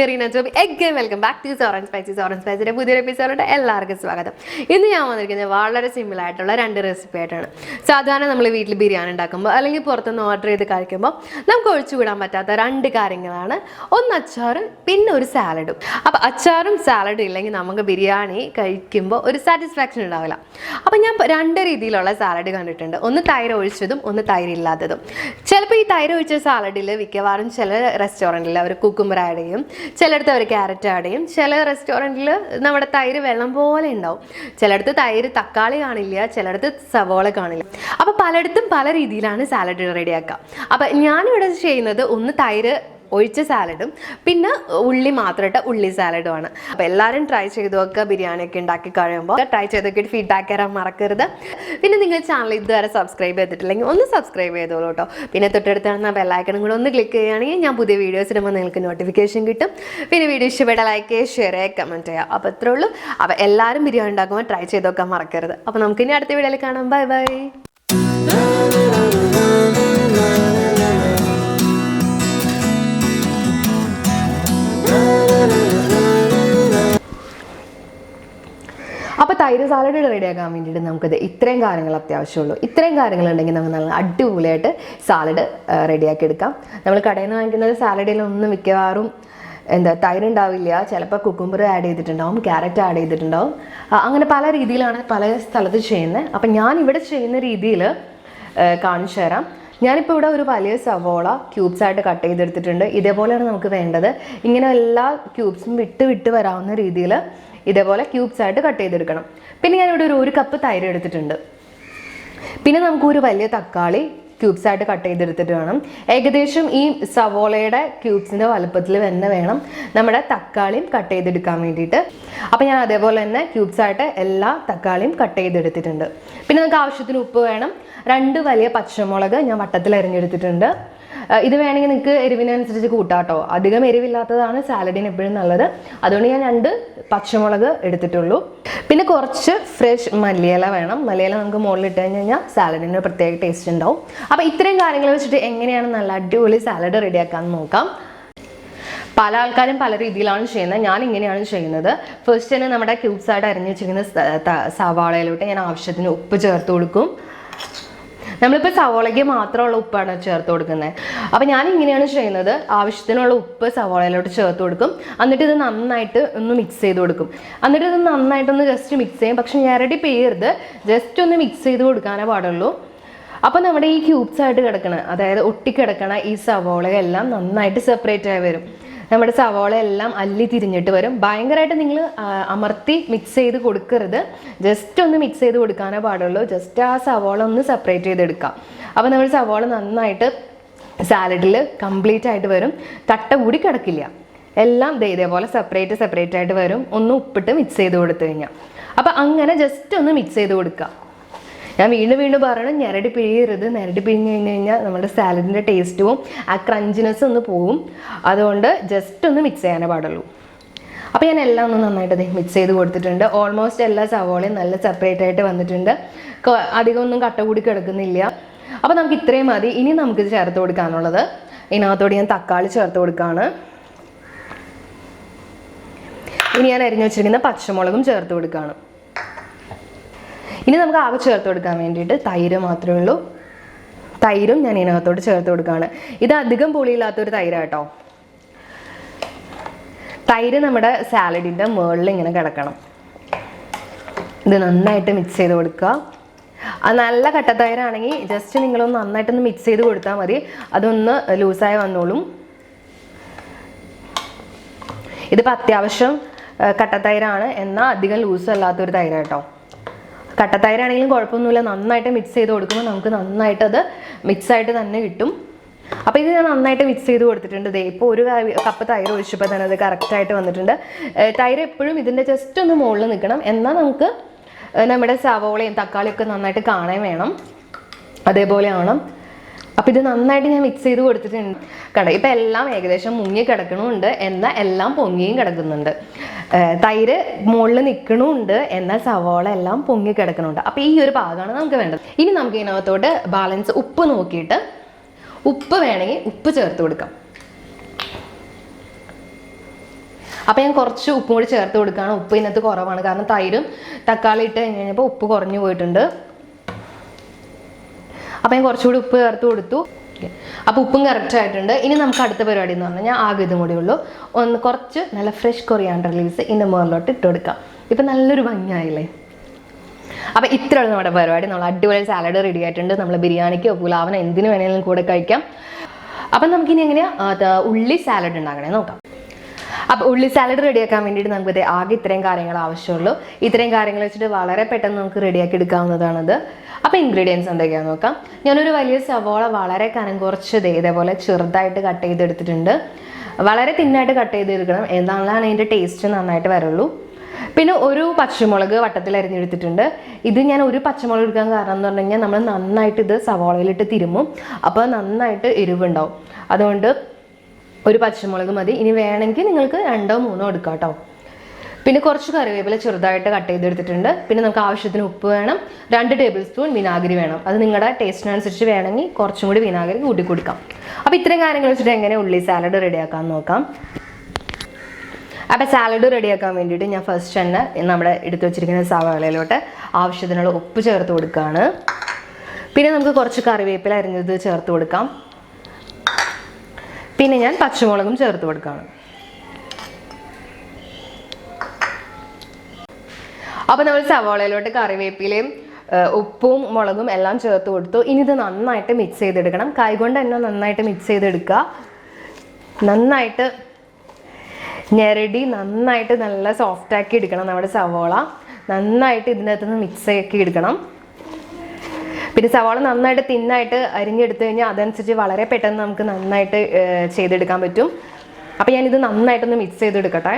Marina Job. Again, welcome back to Orange Spicy. Orange Spicy പുതിയൊരു എപ്പിസോഡിലോട്ട് എല്ലാവർക്കും സ്വാഗതം. ഇന്ന് ഞാൻ വന്നിരിക്കുന്നത് വളരെ സിമ്പിൾ ആയിട്ടുള്ള രണ്ട് റെസിപ്പി ആയിട്ടാണ്. സാധാരണ നമ്മൾ വീട്ടിൽ ബിരിയാണി ഉണ്ടാക്കുമ്പോൾ അല്ലെങ്കിൽ പുറത്തുനിന്ന് ഓർഡർ ചെയ്ത് കഴിക്കുമ്പോൾ നമുക്ക് ഒഴിച്ചുവിടാൻ പറ്റാത്ത രണ്ട് കാര്യങ്ങളാണ്. ഒന്ന് അച്ചാർ, പിന്നെ ഒരു സാലഡും. അപ്പോൾ അച്ചാറും സാലഡും ഇല്ലെങ്കിൽ നമുക്ക് ബിരിയാണി കഴിക്കുമ്പോൾ ഒരു സാറ്റിസ്ഫാക്ഷൻ ഉണ്ടാവില്ല. അപ്പോൾ ഞാൻ രണ്ട് രീതിയിലുള്ള സാലഡ് കണ്ടിട്ടുണ്ട്. ഒന്ന് തൈര് ഒഴിച്ചതും ഒന്ന് തൈര് ഇല്ലാത്തതും. ചിലപ്പോൾ ഈ തൈര് ഒഴിച്ച സാലഡിൽ മിക്കവാറും ചില റെസ്റ്റോറൻറ്റിൽ അവർ കുക്കുംബർ ആഡ് ചെയ്യും, ചിലയിടത്ത് അവർ ക്യാരറ്റ് ആഡ് ചെയ്യും, ചില റെസ്റ്റോറൻറ്റിൽ നമ്മുടെ തൈര് വെള്ളം പോലെ ഉണ്ടാവും, ചിലയിടത്ത് തൈര് തക്കാളി കാണില്ല, ചിലയിടത്ത് സവോള കാണില്ല. അപ്പോൾ പലയിടത്തും പല രീതിയിലാണ് സാലഡ് റെഡിയാക്കുക. അപ്പോൾ ഞാനിവിടെ ചെയ്യുന്നത് ഒന്ന് തൈര് ഒഴിച്ച സാലഡും പിന്നെ ഉള്ളി മാത്രമായിട്ട് ഉള്ളി സാലഡുമാണ്. അപ്പോൾ എല്ലാവരും ട്രൈ ചെയ്ത് നോക്കുക. ബിരിയാണിയൊക്കെ ഉണ്ടാക്കി കഴിയുമ്പോൾ ട്രൈ ചെയ്ത് നോക്കിയിട്ട് ഫീഡ്ബാക്ക് തരാൻ മറക്കരുത്. പിന്നെ നിങ്ങൾ ചാനൽ ഇതുവരെ സബ്സ്ക്രൈബ് ചെയ്തിട്ടില്ലെങ്കിൽ ഒന്ന് സബ്സ്ക്രൈബ് ചെയ്തോളൂ കേട്ടോ. പിന്നെ തൊട്ടടുത്താണ് ബെല്ലൈക്കണും കൂടെ ഒന്ന് ക്ലിക്ക് ചെയ്യുകയാണെങ്കിൽ ഞാൻ പുതിയ വീഡിയോസ് ഇടുമ്പോൾ നിങ്ങൾക്ക് നോട്ടിഫിക്കേഷൻ കിട്ടും. പിന്നെ വീഡിയോ ഇഷ്ടപ്പെട്ട ലൈക്ക് ചെയ്യുക, ഷെയർ ചെയ്യുക, കമൻറ്റ് ചെയ്യുക. അപ്പോൾ ഇത്രേ ഉള്ളൂ. അപ്പോൾ എല്ലാവരും ബിരിയാണി ഉണ്ടാക്കുമ്പോൾ ട്രൈ ചെയ്ത് നോക്കാൻ മറക്കരുത്. അപ്പോൾ നമുക്കിനി അടുത്ത വീഡിയോയിൽ കാണാം. Bye bye. അപ്പോൾ തൈര് സാലഡ് റെഡിയാക്കാൻ വേണ്ടിയിട്ട് നമുക്കത് ഇത്രയും കാര്യങ്ങൾ അത്യാവശ്യമുള്ളൂ. ഇത്രയും കാര്യങ്ങളുണ്ടെങ്കിൽ നമുക്ക് നല്ല അടിപൊളിയായിട്ട് സാലഡ് റെഡിയാക്കി എടുക്കാം. നമ്മൾ കടയിൽ നിന്ന് വാങ്ങിക്കുന്നത് സാലഡിലൊന്നും മിക്കവാറും തൈര് ഉണ്ടാവില്ല, ചിലപ്പോൾ കുക്കുംബർ ആഡ് ചെയ്തിട്ടുണ്ടാവും, ക്യാരറ്റ് ആഡ് ചെയ്തിട്ടുണ്ടാവും. അങ്ങനെ പല രീതിയിലാണ് പല സ്ഥലത്ത് ചെയ്യുന്നത്. അപ്പം ഞാനിവിടെ ചെയ്യുന്ന രീതിയിൽ കാണിച്ചു തരാം. ഞാനിപ്പോൾ ഇവിടെ ഒരു വലിയ സവോള ക്യൂബ്സ് ആയിട്ട് കട്ട് ചെയ്തെടുത്തിട്ടുണ്ട്. ഇതേപോലെയാണ് നമുക്ക് വേണ്ടത്. ഇങ്ങനെ എല്ലാ ക്യൂബ്സും വിട്ട് വരാവുന്ന രീതിയിൽ ഇതേപോലെ ക്യൂബ്സ് ആയിട്ട് കട്ട് ചെയ്തെടുക്കണം. പിന്നെ ഞാനിവിടെ ഒരു കപ്പ് തൈര് എടുത്തിട്ടുണ്ട്. പിന്നെ നമുക്ക് ഒരു വലിയ തക്കാളി ക്യൂബ്സ് ആയിട്ട് കട്ട് ചെയ്തെടുത്തിട്ട് വേണം. ഏകദേശം ഈ സവോളയുടെ ക്യൂബ്സിൻ്റെ വലുപ്പത്തിൽ തന്നെ വേണം നമ്മുടെ തക്കാളിയും കട്ട് ചെയ്തെടുക്കാൻ വേണ്ടിയിട്ട്. അപ്പോൾ ഞാൻ അതേപോലെ തന്നെ ക്യൂബ്സ് ആയിട്ട് എല്ലാ തക്കാളിയും കട്ട് ചെയ്തെടുത്തിട്ടുണ്ട്. പിന്നെ നമുക്ക് ആവശ്യത്തിന് ഉപ്പ് വേണം. 2 വലിയ പച്ചമുളക് ഞാൻ വട്ടത്തിൽ അരിഞ്ഞെടുത്തിട്ടുണ്ട്. ഇത് വേണമെങ്കിൽ നിങ്ങൾക്ക് എരിവിനനുസരിച്ച് കൂട്ടാട്ടോ. അധികം എരിവില്ലാത്തതാണ് സാലഡിന് എപ്പോഴും നല്ലത്. അതുകൊണ്ട് ഞാൻ 2 പച്ചമുളക് എടുത്തിട്ടുള്ളൂ. പിന്നെ കുറച്ച് ഫ്രഷ് മല്ലിയില വേണം. മല്ലിയില നമുക്ക് മുകളിൽ ഇട്ട് കഴിഞ്ഞാൽ സാലഡിന് പ്രത്യേക ടേസ്റ്റ് ഉണ്ടാവും. അപ്പോൾ ഇത്രയും കാര്യങ്ങൾ വെച്ചിട്ട് എങ്ങനെയാണ് നല്ല അടിപൊളി സാലഡ് റെഡിയാക്കാമെന്ന് നോക്കാം. പല ആൾക്കാരും പല രീതിയിലാണ് ചെയ്യുന്നത്. ഞാൻ ഇങ്ങനെയാണ് ചെയ്യുന്നത്. ഫസ്റ്റ് തന്നെ നമ്മുടെ ക്യൂബ്സ് ആയിട്ട് അരിഞ്ഞ് വെച്ചിരിക്കുന്ന സവാളയിലോട്ട് ഞാൻ ആവശ്യത്തിന് ഉപ്പ് ചേർത്ത് കൊടുക്കും. നമ്മളിപ്പോൾ സവോളയ്ക്ക് മാത്രമുള്ള ഉപ്പാണ് ചേർത്ത് കൊടുക്കുന്നത്. അപ്പോൾ ഞാൻ ഇങ്ങനെയാണ് ചെയ്യുന്നത്. ആവശ്യത്തിനുള്ള ഉപ്പ് സവോളയിലോട്ട് ചേർത്ത് കൊടുക്കും. എന്നിട്ട് ഇത് നന്നായിട്ട് ഒന്ന് മിക്സ് ചെയ്ത് കൊടുക്കും. എന്നിട്ട് ഇത് നന്നായിട്ടൊന്ന് ജസ്റ്റ് മിക്സ് ചെയ്യും. പക്ഷെ ഞരടി പെയ്യരുത്, ജസ്റ്റ് ഒന്ന് മിക്സ് ചെയ്ത് കൊടുക്കാനേ പാടുള്ളൂ. അപ്പോൾ നമ്മുടെ ഈ ക്യൂബ്സ് ആയിട്ട് കിടക്കണ, അതായത് ഒട്ടിക്കിടക്കണ ഈ സവോളയെല്ലാം നന്നായിട്ട് സെപ്പറേറ്റ് ആയി വരും. നമ്മുടെ സവോള എല്ലാം അല്ലി തിരിഞ്ഞിട്ട് വരും. ഭയങ്കരമായിട്ട് നിങ്ങൾ അമർത്തി മിക്സ് ചെയ്ത് കൊടുക്കരുത്, ജസ്റ്റ് ഒന്ന് മിക്സ് ചെയ്ത് കൊടുക്കാനേ പാടുള്ളൂ. ജസ്റ്റ് ആ സവോള ഒന്ന് സെപ്പറേറ്റ് ചെയ്തെടുക്കാം. അപ്പോൾ നമ്മൾ സവോള നന്നായിട്ട് സാലഡിൽ കംപ്ലീറ്റ് ആയിട്ട് വരും. കട്ട കൂടി കിടക്കില്ല. എല്ലാം ഇതേപോലെ സെപ്പറേറ്റ് ആയിട്ട് വരും. ഒന്ന് ഉപ്പിട്ട് മിക്സ് ചെയ്ത് കൊടുത്തു കഴിഞ്ഞാൽ. അപ്പോൾ അങ്ങനെ ജസ്റ്റ് ഒന്ന് മിക്സ് ചെയ്ത് കൊടുക്കുക. ഞാൻ വീണ്ടും പറയണം, ഞരടി പിഴിയരുത്. ഞരടി പിഴിഞ്ഞ് കഴിഞ്ഞാൽ നമ്മുടെ സാലഡിൻ്റെ ടേസ്റ്റും ആ ക്രഞ്ചിനെസ്സും ഒന്ന് പോവും. അതുകൊണ്ട് ജസ്റ്റ് ഒന്ന് മിക്സ് ചെയ്യാനേ പാടുള്ളൂ. അപ്പോൾ ഞാൻ എല്ലാം ഒന്ന് നന്നായിട്ട് മിക്സ് ചെയ്ത് കൊടുത്തിട്ടുണ്ട്. ഓൾമോസ്റ്റ് എല്ലാ സവോളയും നല്ല സെപ്പറേറ്റ് ആയിട്ട് വന്നിട്ടുണ്ട്. അധികം ഒന്നും കട്ട കൂടി കിടക്കുന്നില്ല. അപ്പോൾ നമുക്ക് ഇത്രയും മതി. ഇനി നമുക്കിത് ചേർത്ത് കൊടുക്കാനുള്ളത്, ഇതിനകത്തോട് ഞാൻ തക്കാളി ചേർത്ത് കൊടുക്കുകയാണ്. ഇനി ഞാൻ അരിഞ്ഞു വെച്ചിരിക്കുന്ന പച്ചമുളകും ചേർത്ത് കൊടുക്കുകയാണ്. ഇനി നമുക്ക് ആകെ ചേർത്ത് കൊടുക്കാൻ വേണ്ടിയിട്ട് തൈര് മാത്രമേ ഉള്ളൂ. തൈരും ഞാൻ ഇതിനകത്തോട്ട് ചേർത്ത് കൊടുക്കുകയാണ്. ഇത് അധികം പുളിയില്ലാത്തൊരു തൈരാട്ടോ. തൈര് നമ്മുടെ സാലഡിൻ്റെ മുകളിൽ ഇങ്ങനെ കിടക്കണം. ഇത് നന്നായിട്ട് മിക്സ് ചെയ്ത് കൊടുക്കുക. നല്ല കട്ടത്തൈരാണെങ്കിൽ ജസ്റ്റ് നിങ്ങളൊന്ന് നന്നായിട്ടൊന്ന് മിക്സ് ചെയ്ത് കൊടുത്താൽ മതി. അതൊന്ന് ലൂസായി വന്നോളും. ഇതിപ്പോൾ അത്യാവശ്യം കട്ടത്തൈരാണ്, എന്നാൽ അധികം ലൂസ് അല്ലാത്തൊരു തൈരാട്ടോ. കട്ടത്തൈരാണെങ്കിലും കുഴപ്പമൊന്നുമില്ല. നന്നായിട്ട് മിക്സ് ചെയ്ത് കൊടുക്കുമ്പോൾ നമുക്ക് നന്നായിട്ട് അത് മിക്സായിട്ട് തന്നെ കിട്ടും. അപ്പോൾ ഇത് ഞാൻ നന്നായിട്ട് മിക്സ് ചെയ്ത് കൊടുത്തിട്ടുണ്ട്. ഇപ്പോൾ ഒരു കപ്പ് തൈര് ഒഴിച്ചപ്പോൾ തന്നെ അത് കറക്റ്റായിട്ട് വന്നിട്ടുണ്ട്. തൈര് എപ്പോഴും ഇതിൻ്റെ ജസ്റ്റ് ഒന്ന് മുകളിൽ നിൽക്കണം. എന്നാൽ നമുക്ക് നമ്മുടെ സവോളയും തക്കാളിയൊക്കെ നന്നായിട്ട് കാണാൻ വേണം. അതേപോലെ ആവണം. അപ്പോൾ ഇത് നന്നായിട്ട് ഞാൻ മിക്സ് ചെയ്ത് കൊടുത്തിട്ടുണ്ട്. കണ്ടോ, ഇപ്പം എല്ലാം ഏകദേശം മുങ്ങി കിടക്കണമുണ്ട്, എന്നാൽ എല്ലാം പൊങ്ങിയും കിടക്കുന്നുണ്ട്. തൈര് മുകളിൽ നിൽക്കണമുണ്ട്, എന്നാൽ സവോള എല്ലാം പൊങ്ങി കിടക്കണമുണ്ട്. അപ്പോൾ ഈ ഒരു പാകമാണ് നമുക്ക് വേണ്ടത്. ഇനി നമുക്ക് ഇതിനകത്തോട്ട് ബാലൻസ് ഉപ്പ് നോക്കിയിട്ട് ഉപ്പ് വേണമെങ്കിൽ ഉപ്പ് ചേർത്ത് കൊടുക്കാം. അപ്പോൾ ഞാൻ കുറച്ച് ഉപ്പും കൂടി ചേർത്ത് കൊടുക്കുകയാണ്. ഉപ്പ് ഇതിനകത്ത് കുറവാണ്, കാരണം തൈരും തക്കാളി ഇട്ട് കഴിഞ്ഞപ്പോൾ ഉപ്പ് കുറഞ്ഞു പോയിട്ടുണ്ട്. അപ്പോൾ ഞാൻ കുറച്ചുകൂടി ഉപ്പ് ചേർത്ത് കൊടുത്തു. അപ്പോൾ ഉപ്പും കറക്റ്റ് ആയിട്ടുണ്ട്. ഇനി നമുക്ക് അടുത്ത പരിപാടി എന്ന് പറഞ്ഞാൽ ആകെ ഇതും കൂടി ഉള്ളൂ. കുറച്ച് നല്ല ഫ്രഷ് കൊറിയാണ്ടർ ലീവ്സ് ഇതിൻ്റെ മുകളിലോട്ട് ഇട്ട് കൊടുക്കാം. ഇപ്പം നല്ലൊരു ഭംഗിയായില്ലേ? അപ്പോൾ ഇത്രയുള്ള നമ്മുടെ പരിപാടി. നമ്മൾ അടിപൊളി സാലഡ് റെഡി ആയിട്ടുണ്ട്. നമ്മൾ ബിരിയാണിക്കോ പുലാവിനോ എന്തിനു വേണമെങ്കിലും കൂടെ കഴിക്കാം. അപ്പം നമുക്കിനി എങ്ങനെയാണ് ഉള്ളി സാലഡ് ഉണ്ടാക്കണേ നോക്കാം. അപ്പോൾ ഉള്ളി സാലഡ് റെഡിയാക്കാൻ വേണ്ടിയിട്ട് നമുക്ക് ആകെ ഇത്രയും കാര്യങ്ങൾ ആവശ്യമുള്ളൂ. ഇത്രയും കാര്യങ്ങൾ വെച്ചിട്ട് വളരെ പെട്ടെന്ന് നമുക്ക് റെഡിയാക്കി എടുക്കാവുന്നതാണത്. അപ്പോൾ ഇൻഗ്രീഡിയൻസ് എന്തൊക്കെയാണെന്ന് നോക്കാം. ഞാനൊരു വലിയ സവോള വളരെ കനം കുറച്ച് ഇതേപോലെ ചെറുതായിട്ട് കട്ട് ചെയ്തെടുത്തിട്ടുണ്ട്. വളരെ തിന്നായിട്ട് കട്ട് ചെയ്തെടുക്കണം, എന്നാലാണ് അതിൻ്റെ ടേസ്റ്റ് നന്നായിട്ട് വരുള്ളൂ. പിന്നെ ഒരു പച്ചമുളക് വട്ടത്തിൽ അരിഞ്ഞെടുത്തിട്ടുണ്ട്. ഇത് ഞാൻ ഒരു പച്ചമുളക് എടുക്കാൻ കാരണം എന്ന് പറഞ്ഞു കഴിഞ്ഞാൽ നമ്മൾ നന്നായിട്ട് ഇത് സവോളയിലിട്ട് തിരുമ്മും, അപ്പോൾ നന്നായിട്ട് എരിവുണ്ടാവും. അതുകൊണ്ട് ഒരു പച്ചമുളക് മതി. ഇനി വേണമെങ്കിൽ നിങ്ങൾക്ക് 2 or 3 എടുക്കാം കേട്ടോ. പിന്നെ കുറച്ച് കറിവേപ്പില ചെറുതായിട്ട് കട്ട് ചെയ്തെടുത്തിട്ടുണ്ട്. പിന്നെ നമുക്ക് ആവശ്യത്തിന് ഉപ്പ് വേണം. 2 tablespoon വിനാഗിരി വേണം. അത് നിങ്ങളുടെ ടേസ്റ്റിനനുസരിച്ച് വേണമെങ്കിൽ കുറച്ചും കൂടി വിനാഗിരി കൂട്ടി കൊടുക്കാം. അപ്പോൾ ഇത്രയും കാര്യങ്ങൾ വെച്ചിട്ട് എങ്ങനെ ഉള്ളി സാലഡ് റെഡിയാക്കാമെന്ന് നോക്കാം. അപ്പോൾ സാലഡ് റെഡിയാക്കാൻ വേണ്ടിയിട്ട് ഞാൻ ഫസ്റ്റ് തന്നെ നമ്മുടെ എടുത്തു വെച്ചിരിക്കുന്ന സവാളയിലോട്ട് ആവശ്യത്തിനുള്ള ഉപ്പ് ചേർത്ത് കൊടുക്കുകയാണ്. പിന്നെ നമുക്ക് കുറച്ച് കറിവേപ്പില അരിഞ്ഞത് ചേർത്ത് കൊടുക്കാം. പിന്നെ ഞാൻ പച്ചമുളകും ചേർത്ത് കൊടുക്കുകയാണ്. അപ്പോൾ നമ്മൾ സവാളയിലോട്ട് കറിവേപ്പിലയും ഉപ്പും മുളകും എല്ലാം ചേർത്ത് കൊടുത്തു. ഇനി ഇത് നന്നായിട്ട് മിക്സ് ചെയ്തെടുക്കണം. കൈകൊണ്ട് തന്നെ നന്നായിട്ട് മിക്സ് ചെയ്തെടുക്കുക. നന്നായിട്ട് ഞെരടി നന്നായിട്ട് നല്ല സോഫ്റ്റാക്കി എടുക്കണം. നമ്മുടെ സവാള നന്നായിട്ട് ഇതിനകത്ത് നിന്ന് മിക്സ് ആക്കി എടുക്കണം. പിന്നെ സവാള നന്നായിട്ട് തിന്നായിട്ട് അരിഞ്ഞെടുത്തു കഴിഞ്ഞാൽ അതനുസരിച്ച് വളരെ പെട്ടെന്ന് നമുക്ക് നന്നായിട്ട് ചെയ്തെടുക്കാൻ പറ്റും. അപ്പോൾ ഞാനിത് നന്നായിട്ടൊന്ന് മിക്സ് ചെയ്തെടുക്കട്ടെ.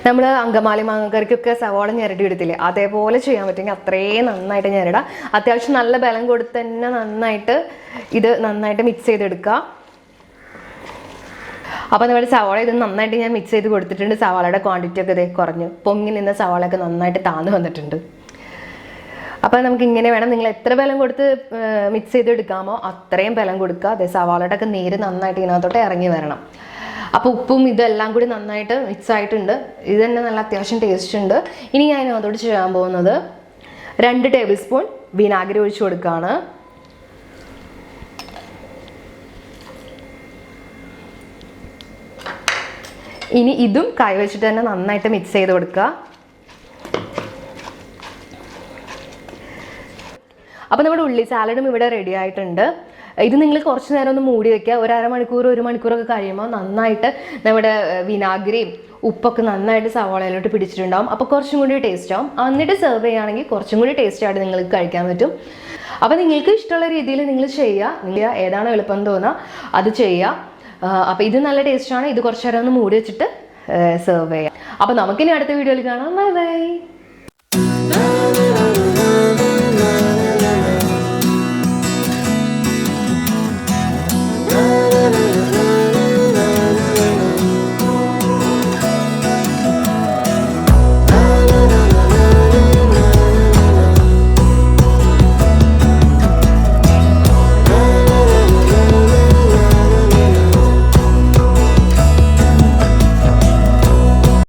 നമ്മൾ അങ്കമാലി മാങ്ങക്കറിക്കൊക്കെ സവാള ഞെരടി എടുത്തില്ലേ, അതേപോലെ ചെയ്യാൻ പറ്റുമെങ്കിൽ അത്രയും നന്നായിട്ട് ഞെരടാം. അത്യാവശ്യം നല്ല ബലം കൊടുത്ത് തന്നെ നന്നായിട്ട് മിക്സ് ചെയ്തെടുക്കുക. അപ്പോൾ നമ്മുടെ സവാള ഇത് നന്നായിട്ട് ഞാൻ മിക്സ് ചെയ്ത് കൊടുത്തിട്ടുണ്ട്. സവാളയുടെ ക്വാണ്ടിറ്റി ഒക്കെ കുറഞ്ഞു പൊങ്ങി നിന്ന സവാളയൊക്കെ നന്നായിട്ട് താന്ന് വന്നിട്ടുണ്ട്. അപ്പോൾ നമുക്ക് ഇങ്ങനെ വേണം. നിങ്ങൾ എത്ര ബലം കൊടുത്ത് മിക്സ് ചെയ്തെടുക്കാമോ അത്രയും ബലം കൊടുക്കുക. അതെ, സവാളയുടെ ഒക്കെ നീര് നന്നായിട്ട് ഇതിനകത്തോട്ട് ഇറങ്ങി വരണം. അപ്പോൾ ഉപ്പും ഇതെല്ലാം കൂടി നന്നായിട്ട് മിക്സ് ആയിട്ടുണ്ട്. ഇത് തന്നെ നല്ല അത്യാവശ്യം ടേസ്റ്റ് ഉണ്ട്. ഇനി ഞാൻ അതിനകത്തോട്ട് ചെയ്യാൻ പോകുന്നത് 2 tablespoon വിനാഗിരി ഒഴിച്ചു കൊടുക്കുകയാണ്. ഇനി ഇതും കൈ വെച്ചിട്ട് തന്നെ നന്നായിട്ട് മിക്സ് ചെയ്ത് കൊടുക്കുക. അപ്പോൾ നമ്മുടെ ഉള്ളി സാലഡും ഇവിടെ റെഡി ആയിട്ടുണ്ട്. ഇത് നിങ്ങൾ കുറച്ച് നേരം ഒന്ന് മൂടി വയ്ക്കുക. 1/2 മണിക്കൂർ 1 മണിക്കൂറൊക്കെ കഴിയുമ്പോൾ നന്നായിട്ട് നമ്മുടെ വിനാഗിരിയും ഉപ്പൊക്കെ നന്നായിട്ട് സവാളയിലോട്ട് പിടിച്ചിട്ടുണ്ടാവും. അപ്പോൾ കുറച്ചും കൂടി ടേസ്റ്റ് ആവും. എന്നിട്ട് സെർവ് ചെയ്യുകയാണെങ്കിൽ കുറച്ചും കൂടി ടേസ്റ്റ് ആയിട്ട് നിങ്ങൾക്ക് കഴിക്കാൻ പറ്റും. അപ്പോൾ നിങ്ങൾക്ക് ഇഷ്ടമുള്ള രീതിയിൽ നിങ്ങൾ ചെയ്യുക. ഏതാണോ എളുപ്പം തോന്നുക അത് ചെയ്യുക. അപ്പോൾ ഇത് നല്ല ടേസ്റ്റാണ്. ഇത് കുറച്ച് നേരം ഒന്ന് മൂടി വെച്ചിട്ട് സെർവ് ചെയ്യാം. അപ്പോൾ നമുക്കിനി അടുത്ത വീഡിയോയിൽ കാണാം. Bye bye.